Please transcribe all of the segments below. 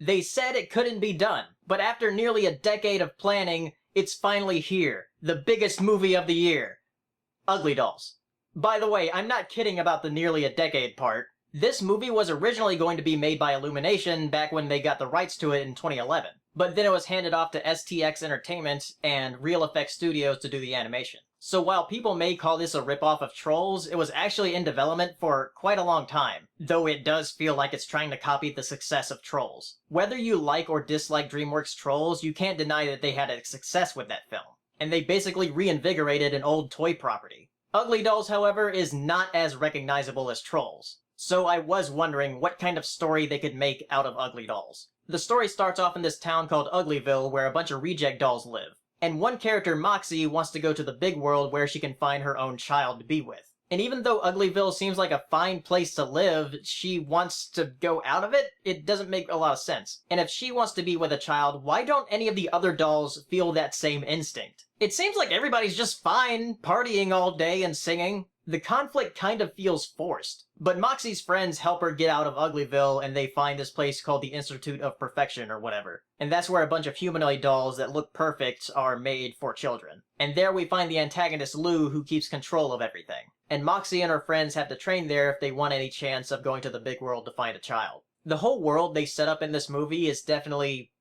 They said it couldn't be done, but after nearly a decade of planning, it's finally here. The biggest movie of the year. Uglydolls. By the way, I'm not kidding about the nearly a decade part. This movie was originally going to be made by Illumination back when they got the rights to it in 2011, but then it was handed off to STX Entertainment and Real Effects Studios to do the animation. So while people may call this a ripoff of Trolls, it was actually in development for quite a long time, though it does feel like it's trying to copy the success of Trolls. Whether you like or dislike DreamWorks' Trolls, you can't deny that they had a success with that film, and they basically reinvigorated an old toy property. Uglydolls, however, is not as recognizable as Trolls. So I was wondering what kind of story they could make out of Uglydolls. The story starts off in this town called Uglyville where a bunch of reject dolls live. And one character, Moxie, wants to go to the big world where she can find her own child to be with. And even though Uglyville seems like a fine place to live, she wants to go out of it? It doesn't make a lot of sense. And if she wants to be with a child, why don't any of the other dolls feel that same instinct? It seems like everybody's just fine, partying all day and singing. The conflict kind of feels forced. But Moxie's friends help her get out of Uglyville and they find this place called the Institute of Perfection or whatever. And that's where a bunch of humanoid dolls that look perfect are made for children. And there we find the antagonist Lou who keeps control of everything. And Moxie and her friends have to train there if they want any chance of going to the big world to find a child. The whole world they set up in this movie is definitely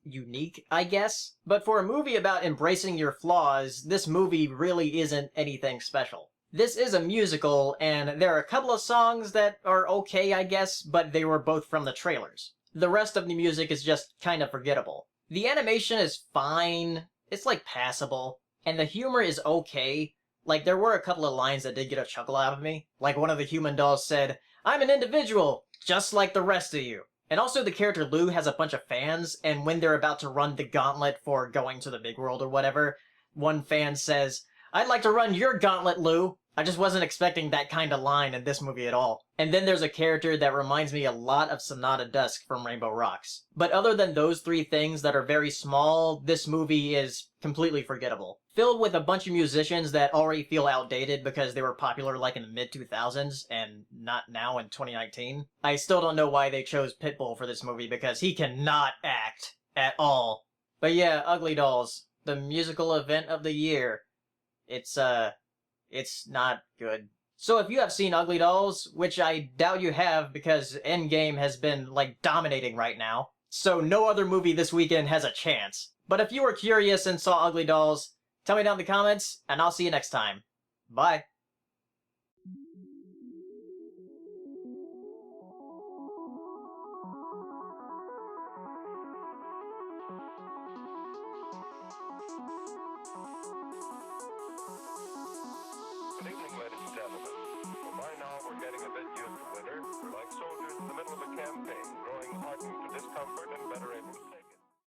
unique, I guess. But for a movie about embracing your flaws, this movie really isn't anything special. This is a musical, and there are a couple of songs that are okay, I guess, but they were both from the trailers. The rest of the music is just kind of forgettable. The animation is fine, it's like passable, and the humor is okay. Like, there were a couple of lines that did get a chuckle out of me. Like, one of the human dolls said, "I'm an individual, just like the rest of you." And also the character Lou has a bunch of fans, and when they're about to run the gauntlet for going to the big world or whatever, one fan says, "I'd like to run your gauntlet, Lou." I just wasn't expecting that kind of line in this movie at all. And then there's a character that reminds me a lot of Sonata Dusk from Rainbow Rocks. But other than those three things that are very small, this movie is completely forgettable. Filled with a bunch of musicians that already feel outdated because they were popular like in the mid-2000s and not now in 2019. I still don't know why they chose Pitbull for this movie because he cannot act at all. But yeah, Uglydolls, the musical event of the year. It's not good. So if you have seen Uglydolls, which I doubt you have because Endgame has been, like, dominating right now, so no other movie this weekend has a chance. But if you were curious and saw Uglydolls, tell me down in the comments, and I'll see you next time. Bye. Good evening, ladies and gentlemen. Well, by now we're getting a bit used to winter. We're like soldiers in the middle of a campaign, growing hot